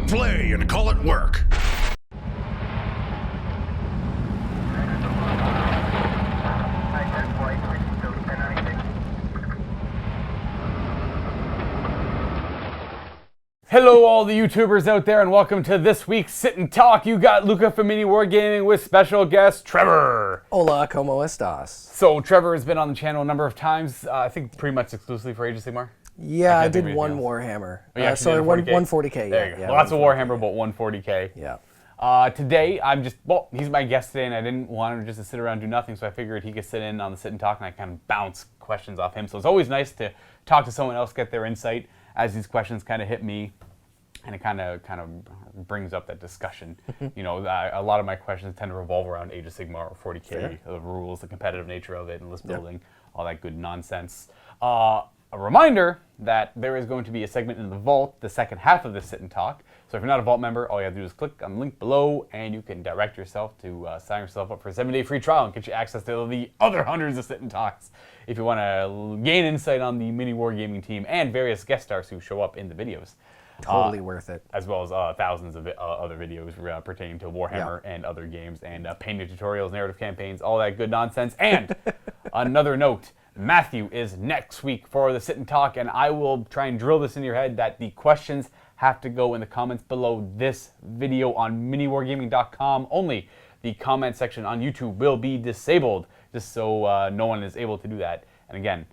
Click play and call it work. Hello all the YouTubers out there and welcome to this week's Sit and Talk. You got Luka from MiniWarGaming with special guest Trevor. Hola, ¿cómo estás? So Trevor has been on the channel a number of times, I think pretty much exclusively for Age of Sigmar. Yeah, I did one Warhammer. Sorry, 140K. There you go. Yeah, Lots of Warhammer, but 140K. Yeah. Today, he's my guest today and I didn't want him just to sit around and do nothing, so I figured he could sit in on the Sit and Talk and I kind of bounce questions off him. So it's always nice to talk to someone else, get their insight as these questions kind of hit me. And it kind of brings up that discussion. You know, a lot of my questions tend to revolve around Age of Sigmar or 40K, the rules, the competitive nature of it, and list building, all that good nonsense. A reminder that there is going to be a segment in the Vault, the second half of the Sit and Talk. So if you're not a Vault member, all you have to do is click on the link below, and you can direct yourself to sign yourself up for a 7-day free trial and get you access to the other hundreds of Sit and Talks. If you want to gain insight on the MiniWarGaming team and various guest stars who show up in the videos. Totally worth it. As well as thousands of other videos pertaining to Warhammer and other games and painting tutorials, narrative campaigns, all that good nonsense. And another note, Matthew is next week for the Sit and Talk, and I will try and drill this in your head that the questions have to go in the comments below this video on MiniWarGaming.com only. The comment section on YouTube will be disabled, just so no one is able to do that. And again,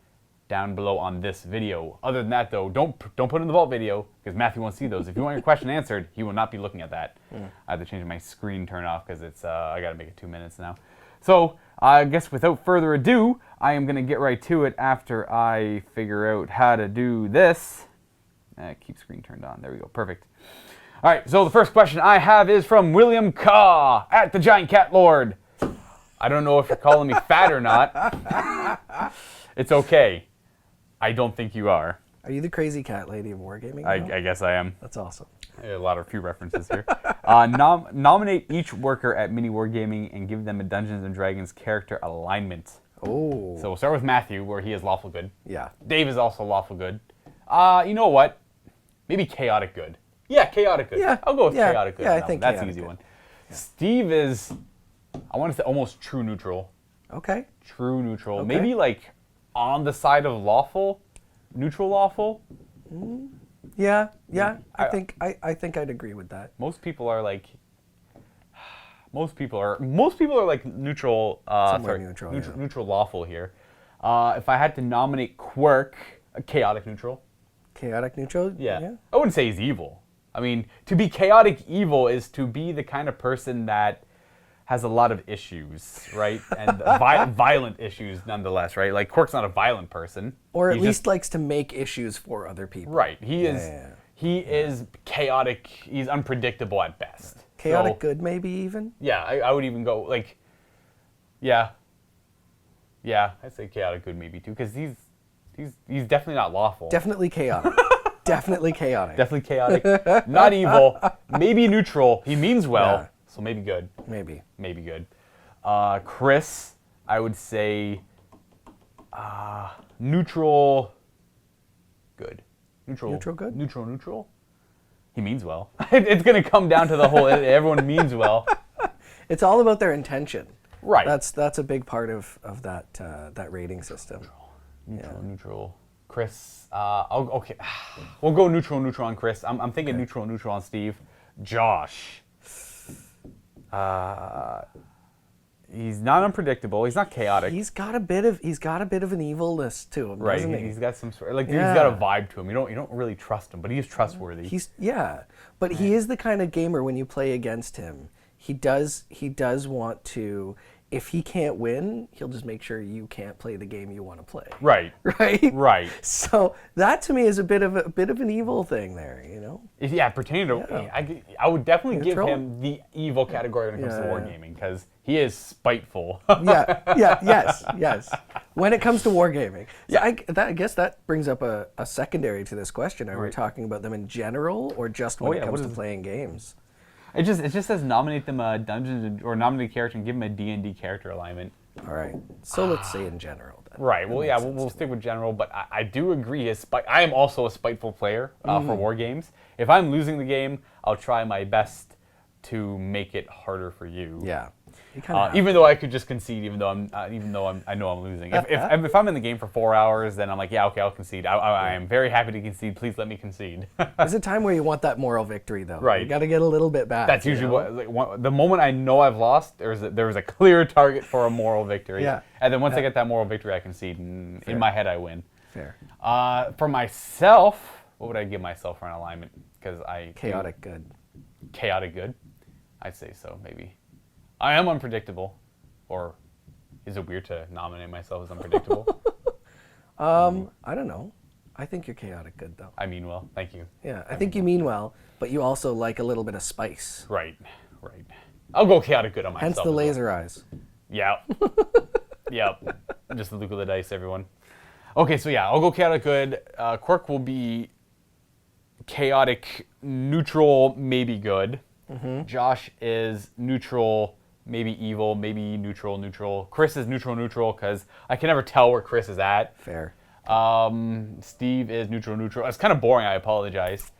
down below on this video. Other than that, though, don't put in the Vault video because Matthew won't see those. If you want your question answered, he will not be looking at that. I have to change my screen turn off because it's I got to make it 2 minutes now. So I guess without further ado, I am gonna get right to it after I figure out how to do this. Keep screen turned on. There we go. Perfect. All right. So the first question I have is from William Kaw at the Giant Cat Lord. I don't know if you're calling me fat or not. It's okay. I don't think you are. Are you the crazy cat lady of Wargaming? I guess I am. That's awesome. A few references here. Nominate each worker at MiniWarGaming and give them a Dungeons & Dragons character alignment. Oh. So we'll start with Matthew, where he is lawful good. Yeah. Dave is also lawful good. You know what? Maybe chaotic good. Yeah, chaotic good. Yeah. I'll go with chaotic good. Yeah, I think that's an easy one. Yeah. Steve is, I want to say almost true neutral. Okay. True neutral. Okay. Maybe like I think I'd agree with that. Most people are like neutral. Neutral lawful here. If I had to nominate Quirk, chaotic neutral. Chaotic neutral. Yeah. I wouldn't say he's evil. I mean, to be chaotic evil is to be the kind of person that has a lot of issues, right? And violent issues nonetheless, right? Like Quirk's not a violent person. Or at least likes to make issues for other people. Right. He is chaotic. He's unpredictable at best. Chaotic good maybe even? Yeah, I would even go like, yeah, I'd say chaotic good maybe too, because he's definitely not lawful. Definitely chaotic. Definitely chaotic. Definitely chaotic. Not evil. Maybe neutral. He means well. Yeah. So maybe good. Maybe good. Chris, I would say neutral good. Neutral good? Neutral. He means well. It's going to come down to the whole, everyone means well. It's all about their intention. Right. That's a big part of that rating system. Neutral. Chris, okay. We'll go neutral on Chris. I'm thinking neutral on Steve. Josh. He's not unpredictable. He's not chaotic. He's got a bit of an evilness to him, doesn't he? He's got some sort he's got a vibe to him. You don't really trust him, but he is trustworthy. But he is the kind of gamer when you play against him, he does want to. If he can't win, he'll just make sure you can't play the game you want to play. Right. Right. So that to me is a bit of an evil thing there, you know. Yeah, pertaining to I would definitely give him the evil category when it comes to wargaming because he is spiteful. Yes. When it comes to wargaming, so I guess that brings up a secondary to this question. Are we talking about them in general or just when it comes to playing games? It just says nominate them a dungeon or nominate a character and give them a D&D character alignment. All right. So let's say in general Right. Well, yeah, we'll stick with general, but I do agree. I am also a spiteful player for war games. If I'm losing the game, I'll try my best to make it harder for you. Yeah. Even though I could just concede, even though I know I'm losing. If I'm in the game for 4 hours, then I'm like, yeah, okay, I'll concede. I am very happy to concede. Please let me concede. There's a time where you want that moral victory, though. Right. You got to get a little bit back. That's usually the moment I know I've lost. There's a clear target for a moral victory. Yeah. And then once I get that moral victory, I concede, and in my head I win. Fair. For myself, what would I give myself for an alignment? Because Chaotic good. Chaotic good. I'd say so, maybe. I am unpredictable, or is it weird to nominate myself as unpredictable? I don't know. I think you're chaotic good, though. I mean well, thank you. Yeah, I think you mean well, but you also like a little bit of spice. Right. I'll go chaotic good on myself. Hence the laser eyes. Yeah. Yep. Just the Luka of the dice, everyone. Okay, so yeah, I'll go chaotic good. Quirk will be chaotic neutral, maybe good. Josh is neutral, maybe evil, maybe neutral. Chris is neutral, because I can never tell where Chris is at. Fair. Steve is neutral. It's kind of boring, I apologize.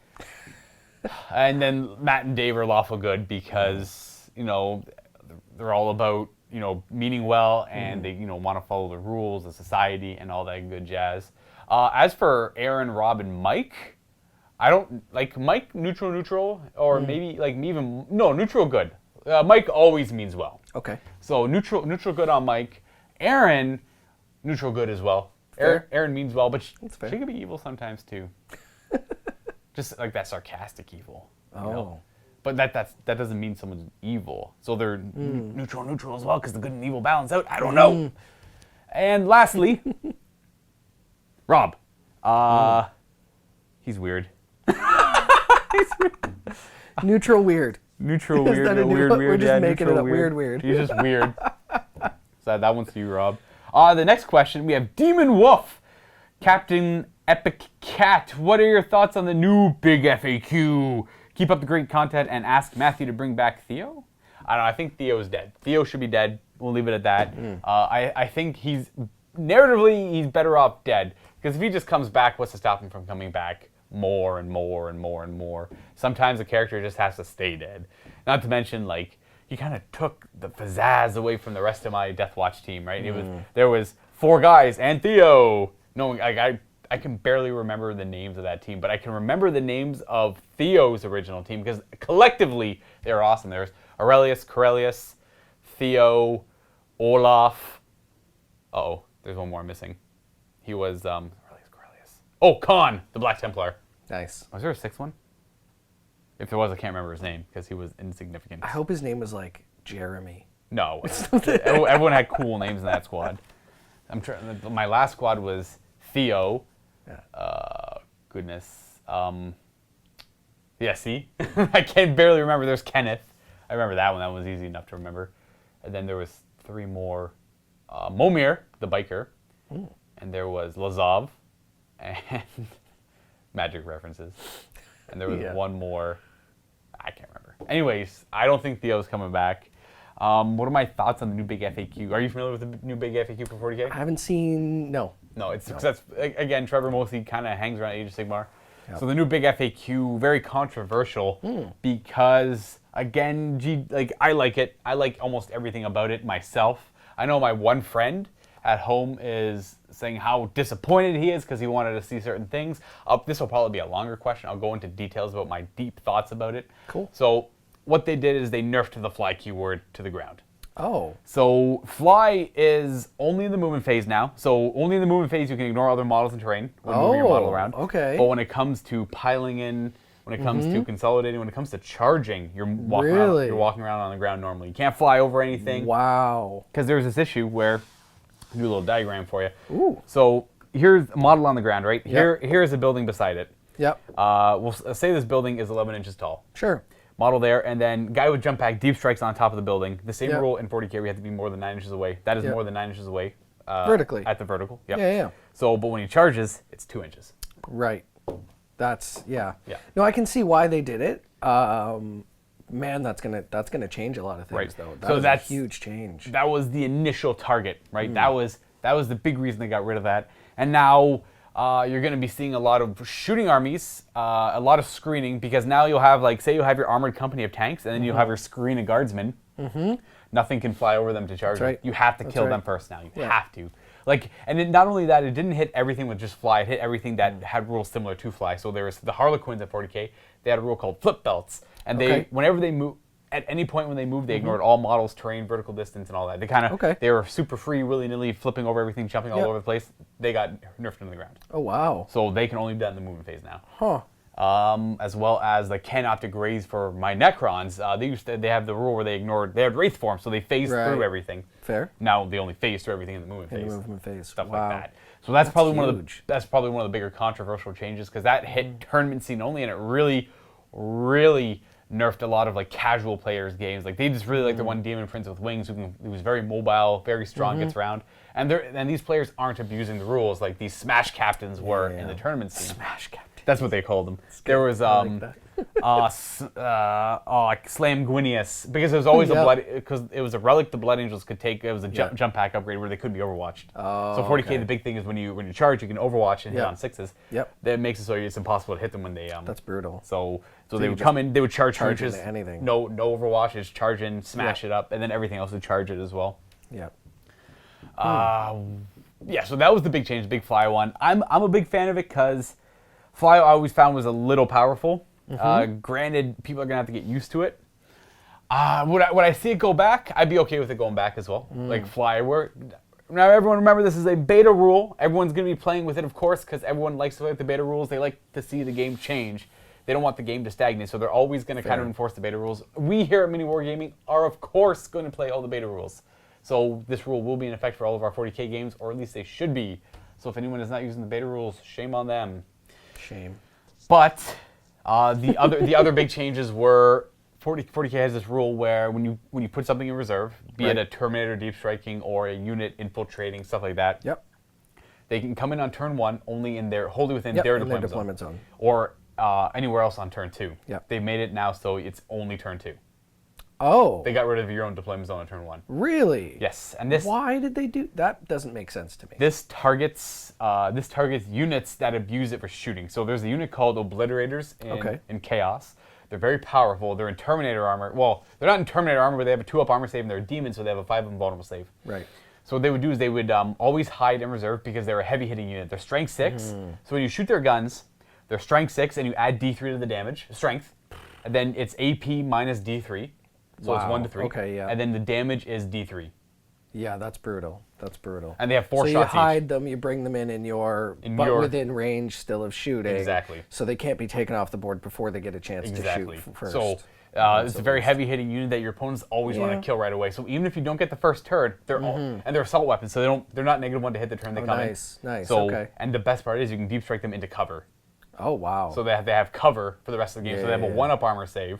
And then Matt and Dave are lawful good because, they're all about, meaning well, and they, want to follow the rules of society and all that good jazz. As for Aaron, Rob, and Mike, I don't like Mike neutral, or maybe like me even neutral good. Mike always means well. Okay. So neutral good on Mike. Aaron, neutral good as well. Aaron means well, but she can be evil sometimes too. Just like that sarcastic evil. But that doesn't mean someone's evil. So they're neutral as well, because the good and evil balance out. I don't know. And lastly, Rob. He's weird. Neutral weird. Neutral weird. Weird. We're just making it up. Weird. Weird. He's just weird. So that one's to you, Rob. The next question, we have Demon Wolf. Captain Epic Cat, what are your thoughts on the new big FAQ? Keep up the great content and ask Matthew to bring back Theo? I don't know, I think Theo's dead. Theo should be dead. We'll leave it at that. I think narratively, he's better off dead. Because if he just comes back, what's to stop him from coming back more and more? Sometimes a character just has to stay dead. Not to mention, he kind of took the pizzazz away from the rest of my Death Watch team, right? There was 4 guys and Theo. No, I can barely remember the names of that team, but I can remember the names of Theo's original team because collectively they were awesome. There's Aurelius, Corellius, Theo, Olaf. There's one more missing. He was Aurelius, Corellius. Oh, Khan, the Black Templar. Nice. Was there a 6th one? If there was, I can't remember his name because he was insignificant. I hope his name was like Jeremy. No, everyone had cool names in that squad. My last squad was Theo. Yeah. Goodness. Yeah, see? I can barely remember. There's Kenneth. I remember that one. That one was easy enough to remember. And then there was 3 more. Momir, the biker. Ooh. And there was Lazov. And magic references. And there was one more. I can't remember. Anyways, I don't think Theo's coming back. What are my thoughts on the new big FAQ? Are you familiar with the new big FAQ for 40K? I haven't seen. No. No, that's again, Trevor mostly kind of hangs around Age of Sigmar. Yep. So the new big FAQ, very controversial because again, I like it. I like almost everything about it myself. I know my one friend at home is saying how disappointed he is because he wanted to see certain things. This will probably be a longer question. I'll go into details about my deep thoughts about it. Cool. So what they did is they nerfed the fly keyword to the ground. Oh. So fly is only in the movement phase now. So only in the movement phase you can ignore other models and terrain when moving your model around. Okay. But when it comes to piling in, when it comes to consolidating, when it comes to charging, you're walking around on the ground normally. You can't fly over anything. Wow. Because there's this issue where I'll do a little diagram for you. Ooh. So here's a model on the ground, right? Here's a building beside it. Yep. We'll say this building is 11 inches tall. Sure. Model there, and then guy with jump pack deep strikes on top of the building. The same rule in 40K, we have to be more than 9 inches away. That is more than 9 inches away. Vertically. At the vertical. Yep. Yeah. So, but when he charges, it's 2 inches. Right. That's Yeah. No, I can see why they did it. Man, that's gonna change a lot of things, though. That's a huge change. That was the initial target, right? That was That was the big reason they got rid of that. And now you're going to be seeing a lot of shooting armies, a lot of screening, because now you'll have, like, say you have your armored company of tanks, and then you'll have your screen of guardsmen. Nothing can fly over them to charge them. You have to kill them first now. You have to. Like, and not only that, it didn't hit everything with just fly. It hit everything that had rules similar to fly. So there was the Harlequins at 40k. They had a rule called flip belts, and they, whenever they move, at any point when they moved, they ignored all models, terrain, vertical distance, and all that. They kind of, they were super free, willy-nilly, flipping over everything, jumping all over the place. They got nerfed into the ground. Oh, wow. So they can only do that in the movement phase now. As well as the cannot degraze for my Necrons. They have the rule where they had Wraith form, so they phased through everything. Fair. Now they only phase through everything in the movement phase. Stuff like that. So that's probably one of the bigger controversial changes, because that hit tournament scene only, and it really, really nerfed a lot of, like, casual players' games. Like, they just really like the one Demon Prince with wings who's very mobile, very strong, gets around. And these players aren't abusing the rules like these Smash Captains were in the tournament scene. Smash Captains. That's what they called them. There was like Slam Gwinius, because it was always because it was a relic the Blood Angels could take. It was a jump pack upgrade where they couldn't be overwatched. So 40k, the big thing is when you charge, you can overwatch and hit on 6s. That makes it so it's impossible to hit them when they That's brutal. So they would come in, they would charge hunches, anything. No overwatches, charge in, smash it up, and then everything else would charge it as well. So that was the big change, the big fly one. I'm a big fan of it because fly I always found was a little powerful. Granted, people are gonna have to get used to it. Would I see it go back? I'd be okay with it going back as well. Like fly, now everyone remember this is a beta rule. Everyone's gonna be playing with it, of course, because everyone likes to play with the beta rules. They like to see the game change. They don't want the game to stagnate, so they're always gonna kind of enforce the beta rules. We here at MiniWarGaming are, of course, going to play all the beta rules. So this rule will be in effect for all of our 40k games, or at least they should be. So if anyone is not using the beta rules, shame on them. Shame. But the other big changes were 40k has this rule where when you put something in reserve, be it a Terminator deep striking or a unit infiltrating, stuff like that. They can come in on turn 1 only wholly within their deployment zone, or anywhere else on turn 2. They made it now so it's only turn 2. Oh. They got rid of your own deployment zone on turn 1. Really? Yes. And this. Why did they do that? Doesn't make sense to me. This targets units that abuse it for shooting. So there's a unit called Obliterators in Chaos. They're very powerful. They're in Terminator armor. Well, they're not in Terminator armor, but they have a 2-up armor save, and they're a demon, so they have a 5 invulnerable save. Right. So what they would do is they would always hide in reserve because they're a heavy hitting unit. They're strength 6. So when you shoot their guns, they're strength 6, and you add D3 to the damage, strength, and then it's AP minus D3. So it's 1 to 3. Okay, yeah. And then the damage is D3. Yeah, that's brutal. That's brutal. And they have 4 shots each. So you hide them, you bring them in but within range still of shooting. Exactly. So they can't be taken off the board before they get a chance to shoot first. So it's a very heavy hitting unit that your opponents always want to kill right away. So even if you don't get the first turn, they're and they're assault weapons, so they're not -1 to hit the turn they come in. Nice. So and the best part is you can deep strike them into cover. Oh wow. So they have cover for the rest of the game. So they have a 1-up armor save.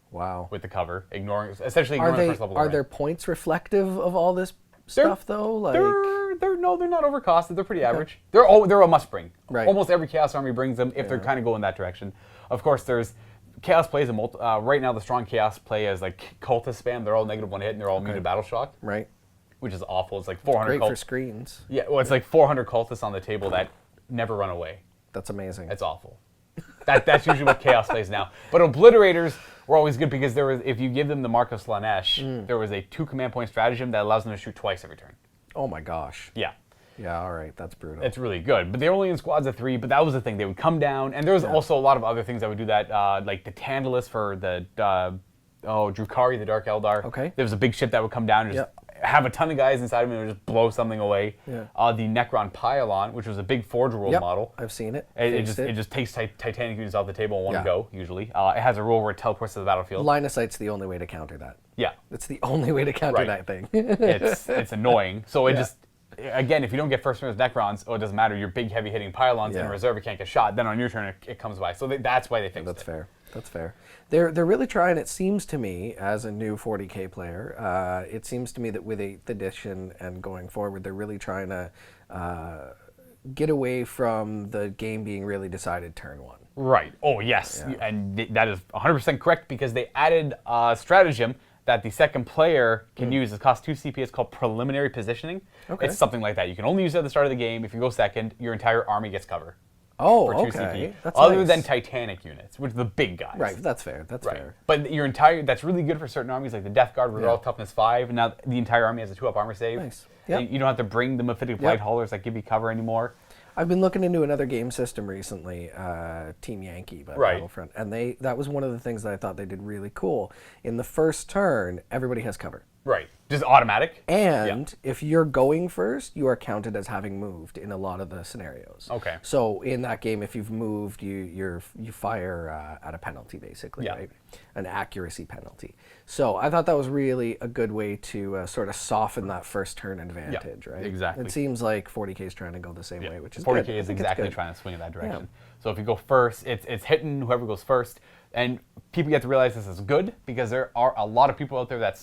Wow. With the cover, essentially ignoring the first level. Are their points reflective of all this stuff though? Like they're not overcosted. They're pretty average. They're a must bring. Right. Almost every Chaos army brings them if they're kind of going that direction. Of course, there's Chaos plays right now. The strong Chaos play is like cultist spam. They're all -1 hit and they're all immune to battle shock. Right. Which is awful. It's like 400. Great for screens. Yeah. Well, it's like 400 cultists on the table that never run away. That's amazing. It's awful. That's usually what Chaos plays now. But Obliterators were always good because if you give them the Mark of Slanesh, there was a 2 command point stratagem that allows them to shoot twice every turn. Oh my gosh. Yeah. Yeah, all right, that's brutal. It's really good. But they're only in squads of 3, but that was the thing. They would come down, and there was also a lot of other things that would do that, like the Tantalus for the Drukari, the Dark Eldar. Okay. There was a big ship that would come down and just have a ton of guys inside of him and just blow something away. Yeah. The Necron Pylon, which was a big Forge World model. I've seen it. It just takes Titanic units off the table in one go, usually. It has a rule where it teleports to the battlefield. Line of sight's the only way to counter that. Yeah. It's the only way to counter that thing. It's annoying. So it just, again, if you don't get first turn with Necrons, it doesn't matter. Your big heavy hitting Pylons in reserve, you can't get shot. Then on your turn, it comes by. So that's why they fixed it. That's fair. That's fair. They're really trying, it seems to me, as a new 40k player, it seems to me that with 8th edition and going forward, they're really trying to get away from the game being really decided turn 1. Right. Oh, yes. Yeah. And that is 100% correct because they added a stratagem that the second player can use. It costs 2 CP. It's called preliminary positioning. Okay. It's something like that. You can only use it at the start of the game. If you go second, your entire army gets cover. Oh, for 2 okay. CP. That's Other nice. than Titanic units, which are the big guys. Right, that's fair. That's fair. But your entire, that's really good for certain armies, like the Death Guard, where they're all toughness 5. Now the entire army has a 2-up armor save. Nice. Yeah. Yep. You don't have to bring the Mephitic Blight Haulers that give you cover anymore. I've been looking into another game system recently, Team Yankee by Battlefront, and that was one of the things that I thought they did really cool. In the first turn, everybody has cover. Right. Just automatic. And if you're going first, you are counted as having moved in a lot of the scenarios. Okay. So in that game, if you've moved, you fire at a penalty, basically, right? An accuracy penalty. So I thought that was really a good way to sort of soften that first turn advantage, right? Exactly. It seems like 40K is trying to go the same way, which is 40K good. is exactly trying to swing in that direction. So if you go first, it's hitting whoever goes first. And people get to realize this is good because there are a lot of people out there that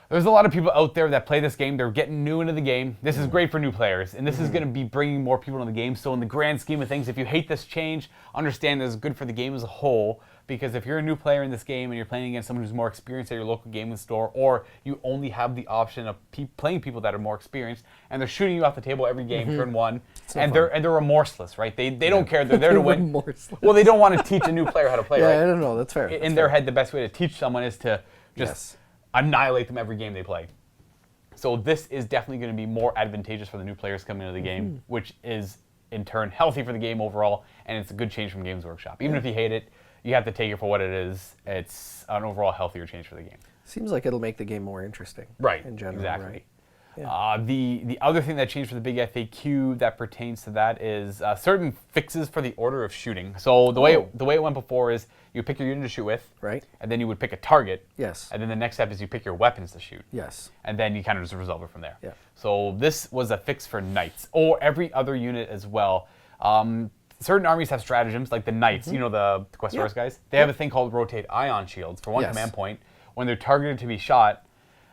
there's a lot of people out there that play this game. They're getting new into the game. This is great for new players, and this is going to be bringing more people into the game. So in the grand scheme of things, if you hate this change, understand that it's good for the game as a whole, because if you're a new player in this game and you're playing against someone who's more experienced at your local gaming store, or you only have the option of playing people that are more experienced, and they're shooting you off the table every game, turn one, and they're remorseless, right? They don't care. They're there to win. Remorseless. Well, they don't want to teach a new player how to play, right? I don't know. That's fair. In their head, the best way to teach someone is to just annihilate them every game they play. So this is definitely going to be more advantageous for the new players coming into the game, which is in turn healthy for the game overall, and it's a good change from Games Workshop. Even if you hate it, you have to take it for what it is. It's an overall healthier change for the game. Seems like it'll make the game more interesting. Right. In general, exactly. right? The other thing that changed for the big FAQ that pertains to that is certain fixes for the order of shooting. So the way it went before is you pick your unit to shoot with, right? And then you would pick a target. Yes. And then the next step is you pick your weapons to shoot. Yes. And then you kind of just resolve it from there. Yeah. So this was a fix for knights or every other unit as well. Certain armies have stratagems, like the knights, you know, the Questoris guys. They have a thing called rotate ion shields for one command point. When they're targeted to be shot,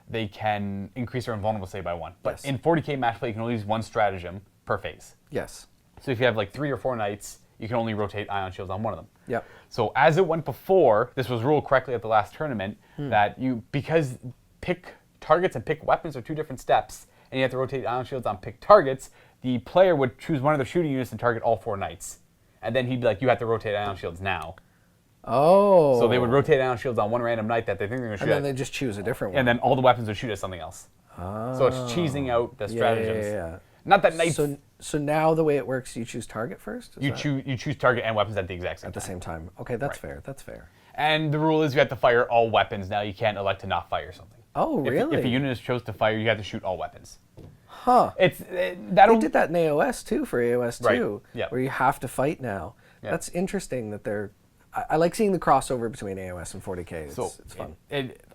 they can increase their invulnerable save by 1. But in 40K match play, you can only use 1 stratagem per phase. Yes. So if you have like 3 or 4 knights, you can only rotate ion shields on one of them. Yep. So as it went before, this was ruled correctly at the last tournament, that because pick targets and pick weapons are 2 different steps, and you have to rotate ion shields on pick targets, the player would choose one of their shooting units and target all 4 knights. And then he'd be like, you have to rotate ion shields now. Oh. So they would rotate ion shields on one random knight that they think they're going to shoot And then at. they just choose a different one. And then all the weapons would shoot at something else. So it's cheesing out the stratagems. Yeah. Not that knights... So now the way it works, you choose target first? You choose target and weapons at the exact same time. At the same time. Okay, that's fair. That's fair. And the rule is you have to fire all weapons. Now you can't elect to not fire something. Oh, really? If a unit is chose to fire, you have to shoot all weapons. Huh. They They did that in AOS too, for AOS 2, where you have to fight now. Yeah. That's interesting that they're... I like seeing the crossover between AOS and 40K. It's fun.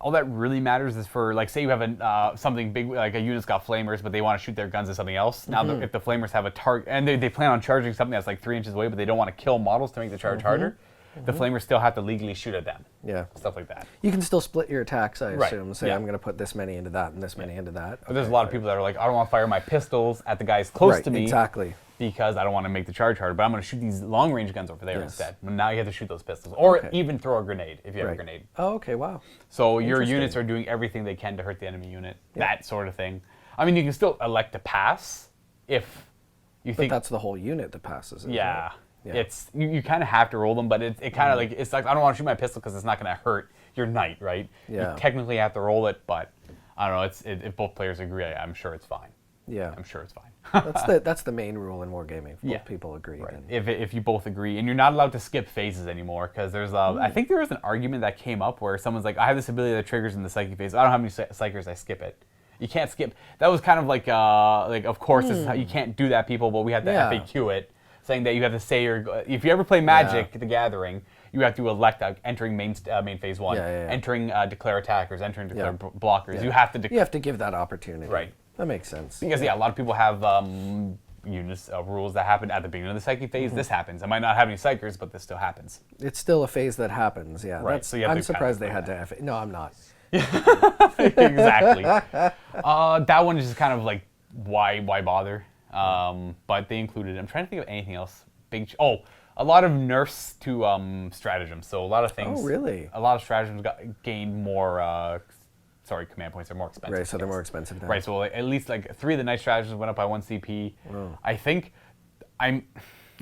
All that really matters is for, like, say you have something big, like a unit's got flamers, but they want to shoot their guns at something else. Now, if the flamers have a target, and they plan on charging something that's like 3 inches away, but they don't want to kill models to make the charge harder, the flamers still have to legally shoot at them. Yeah. Stuff like that. You can still split your attacks, I assume. Say, Yeah. I'm going to put this many into that and this many into that. But there's a lot of people that are like, I don't want to fire my pistols at the guys close to me. Exactly. Because I don't want to make the charge harder, but I'm going to shoot these long-range guns over there instead. But now you have to shoot those pistols. Or even throw a grenade, if you have a grenade. Oh, okay, wow. So your units are doing everything they can to hurt the enemy unit, that sort of thing. I mean, you can still elect to pass if you think... But that's the whole unit that passes, isn't it? Yeah. It's you kind of have to roll them, but it kind of like, it's like, I don't want to shoot my pistol because it's not going to hurt your knight, right? Yeah. You technically have to roll it, but I don't know, if both players agree, I'm sure it's fine. Yeah. I'm sure it's fine. That's the main rule in wargaming. Both people agree. Right. If you both agree, and you're not allowed to skip phases anymore, because there's I think there was an argument that came up where someone's like, I have this ability that triggers in the psychic phase. I don't have any psychers, I skip it. You can't skip. That was kind of like of course this is how you can't do that, people, but we have to FAQ it, saying that you have to say if you ever play Magic: The Gathering, you have to elect entering main phase 1, entering declare attackers, entering declare blockers. You have to. You have to give that opportunity. Right. That makes sense. Because a lot of people have units rules that happen at the beginning of the psychic phase. This happens. I might not have any psychers, but this still happens. It's still a phase that happens. Yeah. Right. So I'm surprised they had to. No, I'm not. Exactly. That one is just kind of like why bother? But they included it. I'm trying to think of anything else. a lot of nerfs to stratagems. So a lot of things. Oh, really? A lot of stratagems gained more. Command points are more expensive. Right, so they're more expensive now. Right, so like, at least like 3 of the night stratagems went up by 1 CP. Wow. I think I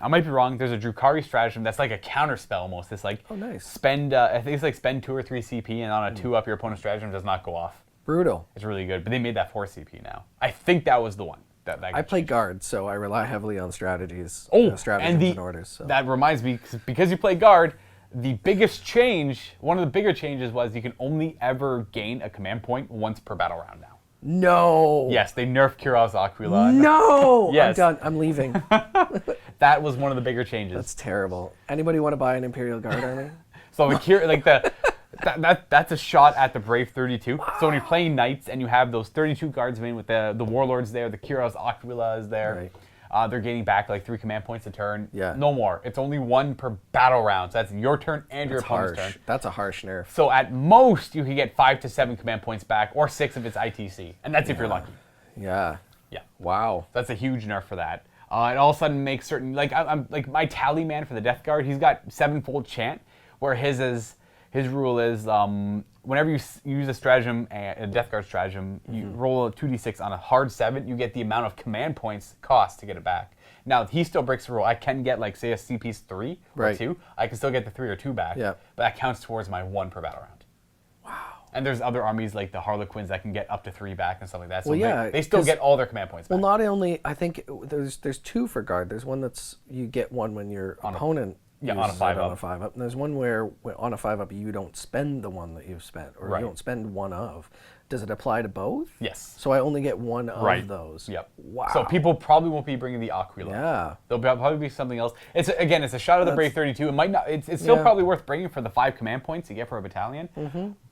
might be wrong. There's a Drukari stratagem that's like a counter spell almost. It's like nice. Spend. I think it's like spend 2 or 3 CP, and on a 2-up, your opponent's stratagem does not go off. Brutal. It's really good, but they made that 4 CP now. I think that was the one. I play guard, so I rely heavily on strategies. Stratagems and orders. So. That reminds me, because you play guard, the biggest change, one of the bigger changes was you can only ever gain a command point once per battle round now. No. Yes, they nerfed Kirov's Aquila. No. Yes. I'm done. I'm leaving. That was one of the bigger changes. That's terrible. Anybody want to buy an Imperial Guard army? So that's a shot at the Brave 32. Wow. So when you're playing knights and you have those 32 guardsmen with the warlords there, the Kirov's Aquila is there. Right. They're gaining back like 3 command points a turn. Yeah. No more. It's only 1 per battle round. So that's your turn and your opponent's turn. That's a harsh nerf. So at most, you can get 5 to 7 command points back, or 6 if it's ITC. And that's if you're lucky. Yeah. Yeah. Wow. That's a huge nerf for that. It all of a sudden makes certain, like I'm like my tally man for the Death Guard, he's got 7-fold chant, where his rule is whenever you use a stratagem, a Death Guard stratagem, you roll a 2d6 on a hard 7, you get the amount of command points cost to get it back. Now, he still breaks the rule. I can get, like, say, a CP's 3 or 2. I can still get the 3 or 2 back, but that counts towards my 1 per battle round. Wow. And there's other armies like the Harlequins that can get up to 3 back and stuff like that. So well, they still get all their command points back. Well, not only, I think there's 2 for guard. There's one that's, you get 1 when your opponent on a 5-up. And there's one where on a 5-up you don't spend the one that you've spent, or you don't spend one of. Does it apply to both? Yes. So I only get 1 of those. Yep. Wow. So people probably won't be bringing the Aquila. Yeah. There'll probably be something else. It's a shot of the Brave 32. It might not. It's still probably worth bringing for the 5 command points you get for a battalion.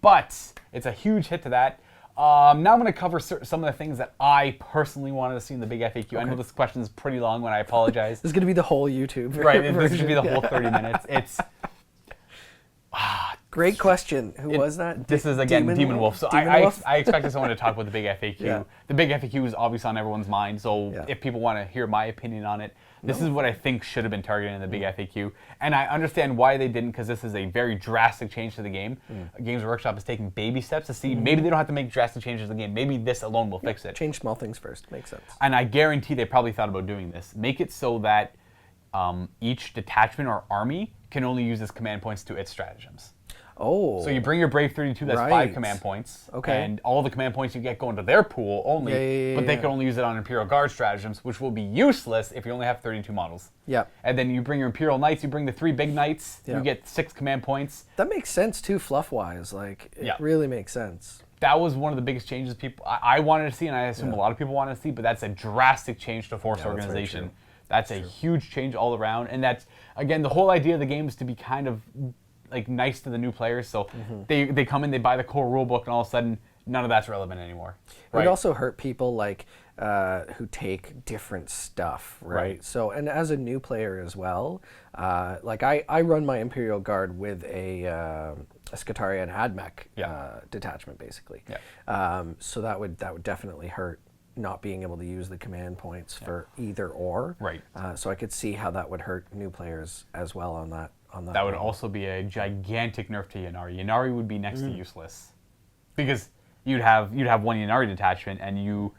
But it's a huge hit to that. Now I'm going to cover some of the things that I personally wanted to see in the big FAQ. Okay. I know this question is pretty long, and I apologize. This is going to be the whole YouTube right. This should be the whole 30 minutes. It's great question. Who was that? This is again Demon Wolf. So I expected someone to talk about the big FAQ. Yeah. The big FAQ is obviously on everyone's mind. So if people want to hear my opinion on it, this is what I think should have been targeted in the big FAQ. And I understand why they didn't, because this is a very drastic change to the game. Games Workshop is taking baby steps to see maybe they don't have to make drastic changes to the game. Maybe this alone will fix it. Change small things first. Makes sense. And I guarantee they probably thought about doing this. Make it so that each detachment or army can only use its command points to its stratagems. Oh. So you bring your Brave 32, that's 5 command points. Okay. And all the command points you get go into their pool only, but they can only use it on Imperial Guard stratagems, which will be useless if you only have 32 models. Yeah. And then you bring your Imperial Knights, you bring the 3 big Knights, you get 6 command points. That makes sense too, fluff-wise. Like, it really makes sense. That was one of the biggest changes I wanted to see, and I assume a lot of people wanted to see, but that's a drastic change to force organization. That's a huge change all around, and that's, again, the whole idea of the game is to be kind of like nice to the new players, so they come in, they buy the core rulebook, and all of a sudden none of that's relevant anymore. It would also hurt people like who take different stuff, right? So, and as a new player as well, like I run my Imperial Guard with a Skitaria and Admech detachment, basically. So that would definitely hurt not being able to use the command points for either or. Right. So I could see how that would hurt new players as well on that. That would also be a gigantic nerf to Yanari. Yanari would be next to useless, because you'd have 1 Yanari detachment, and you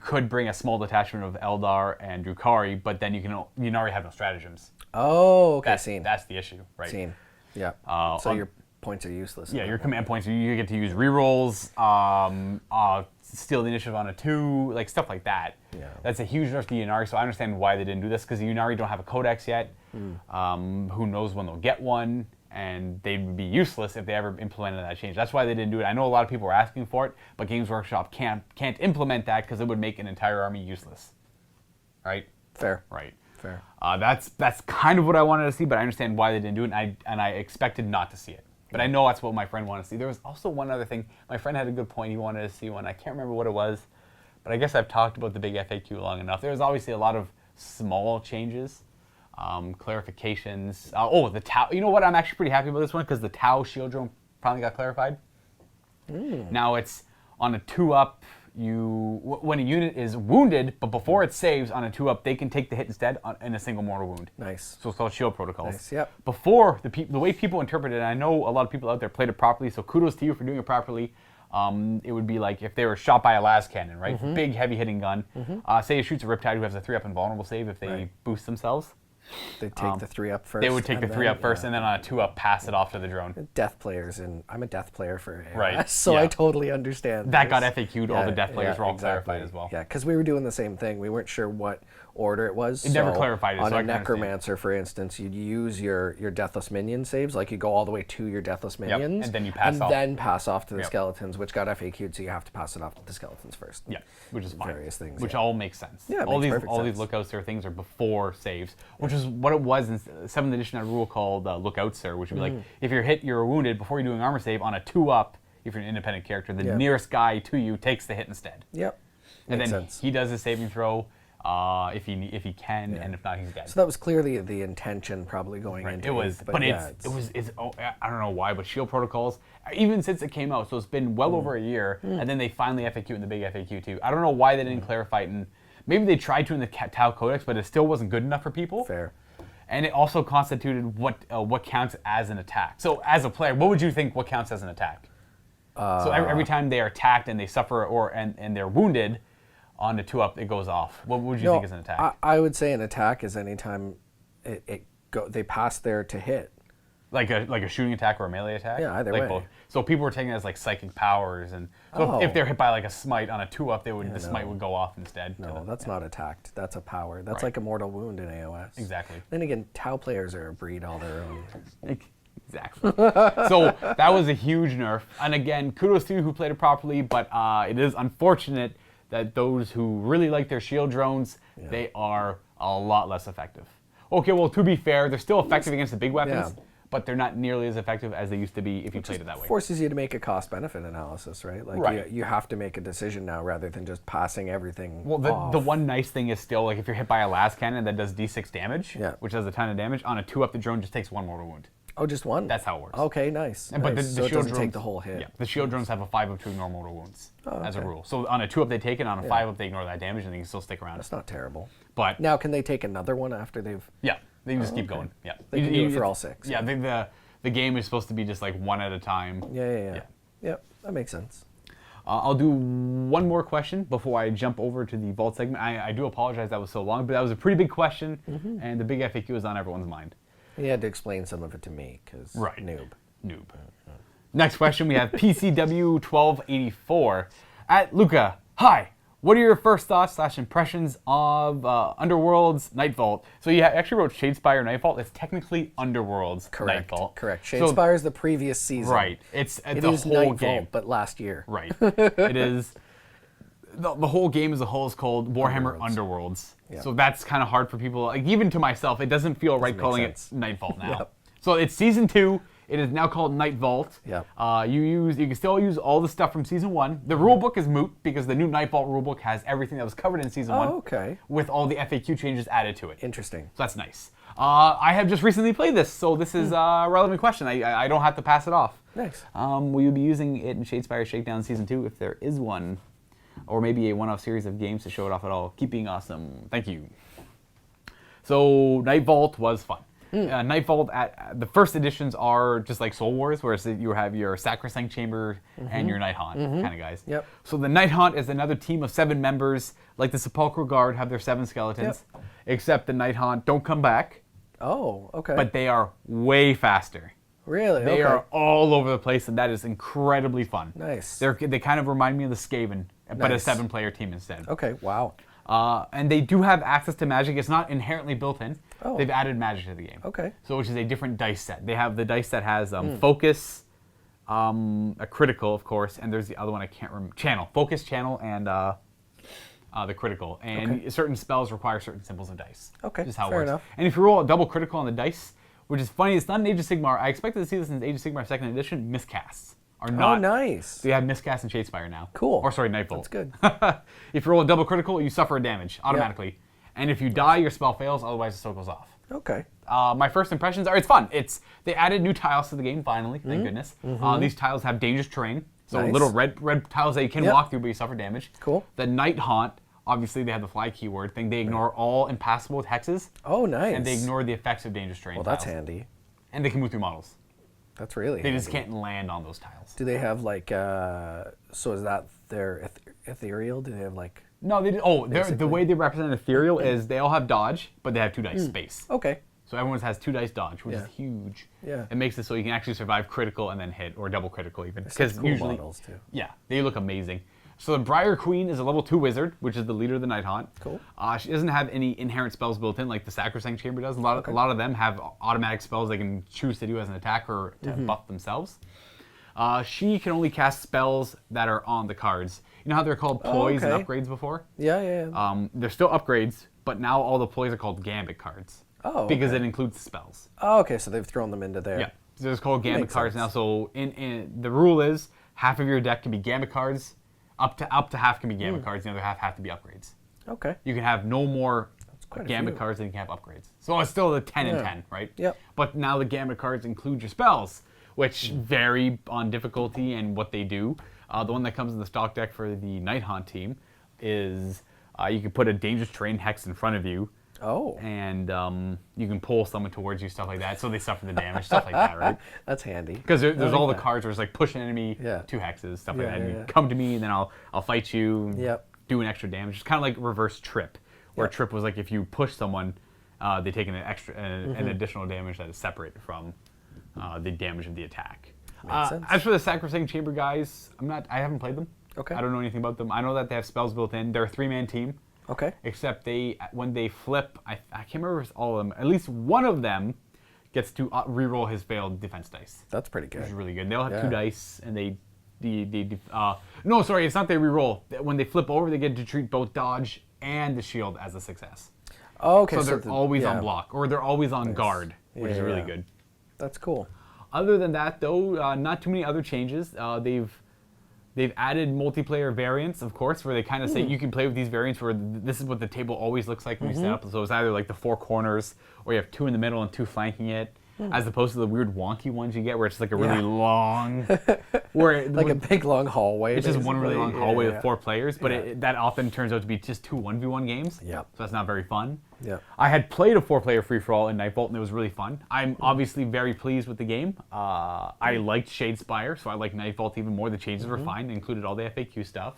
could bring a small detachment of Eldar and Drukari, but then Yanari have no stratagems. Oh, okay. That's the issue, right? Yeah. So your points are useless. Yeah, your command points. You get to use rerolls, steal the initiative on a 2, like stuff like that. Yeah. That's a huge nerf to Yanari. So I understand why they didn't do this, because the Yanari don't have a codex yet. Who knows when they'll get one, and they'd be useless if they ever implemented that change. That's why they didn't do it. I know a lot of people were asking for it, but Games Workshop can't implement that because it would make an entire army useless. Right? Fair. Right. Fair. That's kind of what I wanted to see, but I understand why they didn't do it, and I expected not to see it. But I know that's what my friend wanted to see. There was also one other thing. My friend had a good point. He wanted to see one. I can't remember what it was, but I guess I've talked about the big FAQ long enough. There was obviously a lot of small changes. Clarifications. The Tau. You know what? I'm actually pretty happy about this one, because the Tau shield drone finally got clarified. Now it's on a 2-up. when a unit is wounded, but before it saves on a 2-up, they can take the hit instead in a single mortal wound. Nice. So it's called shield protocols. Nice, yep. Before, the way people interpret it, and I know a lot of people out there played it properly, so kudos to you for doing it properly. It would be like if they were shot by a las cannon, right? Big, heavy hitting gun. Say it shoots a Riptide who has a 3-up invulnerable save if they boost themselves. They take the 3-up first. They would take the 3-up first, and then on a 2-up, pass it off to the drone. Death players, and I'm a death player for AOS, Right, so yeah. I totally understand That this. got FAQ'd, all the death players were all exactly. clarified as well. Yeah, because we were doing the same thing. We weren't sure what order it was. It never clarified it, On so I a can understand. Necromancer, for instance, you'd use your Deathless Minion saves, like you go all the way to your Deathless Minions. and then you pass off. And then pass off to the Yep. Skeletons, which got FAQ'd, so you have to pass it off to the Skeletons first. Yeah, which is fine. Various things, Which yeah. all makes sense. Yeah, it all makes these perfect all these sense. lookouts or things are before saves, which is what it was in 7th edition. Had a rule called lookout, sir, which would be like if you're hit, you're wounded before you do an armor save on a 2-up. If you're an independent character, the Yeah. nearest guy to you takes the hit instead. Yep. And Makes then sense. he does a saving throw if he can, and if not, he's dead. So that was clearly the intention, probably going into It was, eighth, but yeah, I don't know why, but shield protocols, even since it came out, so it's been well over a year, and then they finally FAQ in the big FAQ too. I don't know why they didn't clarify it, and maybe they tried to in the Tau Codex, but it still wasn't good enough for people. fair. And it also constituted what counts as an attack. So as a player, what would you think what counts as an attack? So every time they are attacked and they suffer and they're wounded, on the 2-up it goes off. What would you think is an attack? I would say an attack is anytime they pass there to hit. Like a shooting attack or a melee attack? Yeah, either like way. Both. So people were taking it as like psychic powers, and so if they're hit by like a smite on a 2-up, the smite would go off instead. No, that's not attacked. That's a power. That's Right. like a mortal wound in AOS. Exactly. Then again, Tau players are a breed all their own. Exactly. So that was a huge nerf. And again, kudos to you who played it properly, but it is unfortunate that those who really like their shield drones, they are a lot less effective. Okay, well, to be fair, they're still effective against the big weapons, but they're not nearly as effective as they used to be if you played it that way. Forces you to make a cost-benefit analysis, right? Like Right. You have to make a decision now rather than just passing everything Well, off. the one nice thing is still, like, if you're hit by a las cannon that does d6 damage, Yeah. which does a ton of damage, on a 2-up, the drone just takes 1 mortal wound. Oh, just one? That's how it works. Okay, nice. But nice. So it doesn't take the whole hit. Yeah, the shield drones have a 5-up to ignore mortal wounds as a rule. So on a 2-up they take it, on a 5-up they ignore that damage, and they can still stick around. That's not terrible. But Now, can they take another one after they've... yeah, they can just keep going. Yeah, They can do it for all 6. Yeah, the game is supposed to be just like one at a time. Yeah. Yep, that makes sense. I'll do one more question before I jump over to the vault segment. I do apologize that was so long, but that was a pretty big question, and the big FAQ is on everyone's mind. You had to explain some of it to me, because noob. Next question, we have PCW1284 at Luka. Hi, what are your first thoughts / impressions of Underworld's Night Vault? So you actually wrote Shadespire Night Vault. It's technically Underworld's Night Vault. Correct. Shadespire is the previous season. Right. It's It the is whole Night game. Vault, but last year. Right. It is. The whole game as a whole is called Warhammer Underworlds. Yeah. So that's kind of hard for people. Like, even to myself, it doesn't feel right make calling sense. it Night Vault now. Yep. So it's season 2. It is now called Night Vault. Yep. You can still use all the stuff from season 1. The rulebook is moot because the new Night Vault rulebook has everything that was covered in season 1. Okay. With all the FAQ changes added to it. Interesting. So that's nice. I have just recently played this, so this is a relevant question. I don't have to pass it off. Nice. Will you be using it in Shadespire Shakedown Season 2 if there is one? Or maybe a one-off series of games to show it off at all. Keep being awesome. Thank you. So Night Vault was fun. Night Vault, the first editions are just like Soul Wars, where you have your Sacrosanct Chamber and your Night Haunt kind of guys. Yep. So the Night Haunt is another team of 7 members, like the Sepulchral Guard have their 7 skeletons, except the Night Haunt don't come back, Oh, okay. but they are way faster. really? They okay. are all over the place, and that is incredibly fun. Nice. They kind of remind me of the Skaven, but a Nice. 7-player team instead. Okay, wow. And they do have access to magic. It's not inherently built in. Oh. They've added magic to the game. Okay. So which is a different dice set. They have the dice that has focus, a critical, of course, and there's the other one I can't remember. Channel. Focus, channel, and the critical. And certain spells require certain symbols of dice. Okay, Just how it fair works. enough. And if you roll a double critical on the dice, which is funny, it's not an Age of Sigmar. I expected to see this in Age of Sigmar 2nd edition. Miscasts are not. Oh, nice. They have miscast and Shadespire now. Cool. Or sorry, Night Vault. That's good. If you roll a double critical, you suffer a damage automatically. And if you die, your spell fails, otherwise the spell goes off. Okay. My first impressions are it's fun. They added new tiles to the game finally, thank goodness. These tiles have dangerous terrain, So Nice. little red tiles that you can Yep. walk through, but you suffer damage. Cool. The Night Haunt, obviously they have the fly keyword thing. They ignore all impassable with hexes, Oh, nice. and they ignore the effects of dangerous terrain Well, that's tiles. handy. And they can move through models. That's really They handy. just can't land on those tiles. Do they have like, so is that their ethereal? Do they have like, No, they the way they represent ethereal is they all have dodge, but they have 2 dice space. okay. So everyone has 2 dice dodge, which Yeah. is huge. Yeah. It makes it so you can actually survive critical and then hit, or double critical even. Such cool usually, models too. yeah, they look amazing. So the Briar Queen is a level 2 wizard, which is the leader of the Night Haunt. Cool. She doesn't have any inherent spells built in like the Sacrosanct Chamber does. A lot of them have automatic spells they can choose to do as an attack or to buff themselves. She can only cast spells that are on the cards. You know how they're called ploys and okay. upgrades before? Yeah. They're still upgrades, but now all the ploys are called Gambit cards. Oh, Because okay. it includes spells. Oh, okay. So they've thrown them into there. Yeah. So it's called Gambit Makes cards sense. now. So in the rule is half of your deck can be Gambit cards, up to half can be Gambit cards, the other half have to be upgrades. Okay. You can have no more quite a Gambit few. cards than you can have upgrades. So it's still the 10 and Yeah. 10, right? Yep. But now the Gambit cards include your spells, which vary on difficulty and what they do. The one that comes in the stock deck for the Night Haunt team is you can put a dangerous terrain hex in front of you, Oh, and you can pull someone towards you, stuff like that, so they suffer the damage, stuff like that, right? that's handy. Because there's I all like the that. cards where it's like push an enemy, Yeah. 2 hexes, stuff Yeah, like that. And yeah, you yeah. come to me, and then I'll fight you, and Yep. do an extra damage. It's kind of like reverse trip, where Yep. trip was like if you push someone, they take an Mm-hmm. additional damage that is separate from the damage of the attack. Makes sense. As for the Sacrosanct Chamber guys, I haven't played them. Okay. I don't know anything about them. I know that they have spells built in. They're a 3-man team. Okay. Except when they flip, I can't remember if it's all of them. At least one of them gets to reroll his failed defense dice, That's pretty which is good. really good. They'll have Yeah. 2 dice, and no, sorry, it's not they reroll. When they flip over, they get to treat both dodge and the shield as a success. Oh, okay. So they're always yeah, on block, or they're always on guard, which is Yeah, really yeah. good. That's cool. Other than that, though, not too many other changes. They've added multiplayer variants, of course, where they kind of say you can play with these variants where this is what the table always looks like when you set up. So it's either like the 4 corners, or you have 2 in the middle and 2 flanking it, as opposed to the weird wonky ones you get where it's like a really Yeah. long, where Like a big long hallway. it's just one really long basically. hallway Yeah, with 4 players, but Yeah. that often turns out to be just 2 1v1 games. Yep. So that's not very fun. Yep. I had played a 4-player free-for-all in Night Vault, and it was really fun. I'm obviously very pleased with the game. I liked Shadespire, so I liked Night Vault even more. The changes were fine. They included all the FAQ stuff.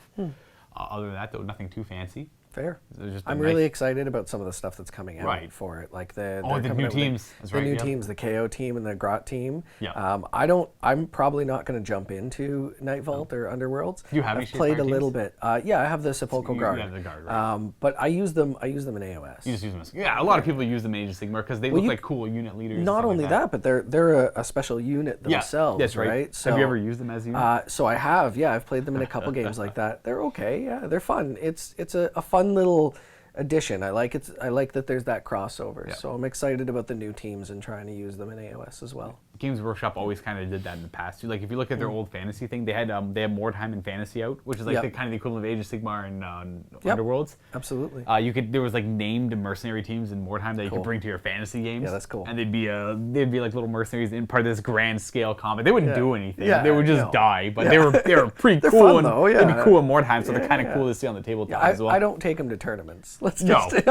Other than that, though, nothing too fancy. Fair. It was just a I'm nice- really excited about some of the stuff that's coming out Right. for it. Like the they're coming new out with teams. That's the right, new yeah. teams, the KO team and the Grot team. Yeah. I'm probably not going to jump into Night Vault or Underworlds. Do you have any I've played Shadespire a little teams? bit. Yeah, I have the Sepulchral You Guard. have the Guard, right. But I use them in AOS. You just use them as, yeah, a lot of people use them in Age of Sigmar because they look you- like cool unit leaders. and Not stuff only like that, but they're a special unit Yeah, themselves. that's right. So, Have you ever used them as units? So I have, yeah. I've played them in a couple games like that. They're okay, yeah. They're fun. It's a fun little addition. I like it. I like that there's that crossover. Yeah. So I'm excited about the new teams and trying to use them in AOS as well. Games Workshop always kind of did that in the past too. Like if you look at their old fantasy thing, they had more time in fantasy out, which is like Yep. the kind of the equivalent of Age of Sigmar and Yep. Underworlds. Absolutely. There was like named mercenary teams in Wartime that you Cool. could bring to your fantasy games. Yeah, that's cool. And they'd be like little mercenaries in part of this grand scale combat. They wouldn't Yeah. do anything. Yeah, they would just no. die. But Yeah. they were pretty They're cool. fun, and though, They'd be yeah. cool in Wartime, so they're Yeah, kind of yeah. cool to see on the tabletop Yeah, as well. I don't take them to tournaments. Let's No, just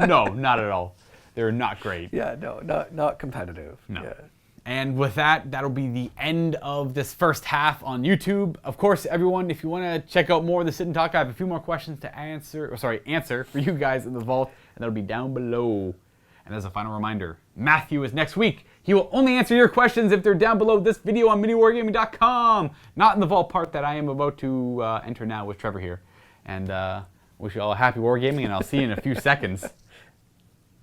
no, not at all. They're not great. Yeah, no, not competitive. No. Yeah. And with that, that'll be the end of this first half on YouTube. Of course, everyone, if you want to check out more of the Sit and Talk, I have a few more questions to answer for you guys in the vault, and that'll be down below. And as a final reminder, Matthew is next week. He will only answer your questions if they're down below this video on MiniWarGaming.com, not in the vault part that I am about to enter now with Trevor here. And wish you all a happy wargaming, and I'll see you in a few seconds.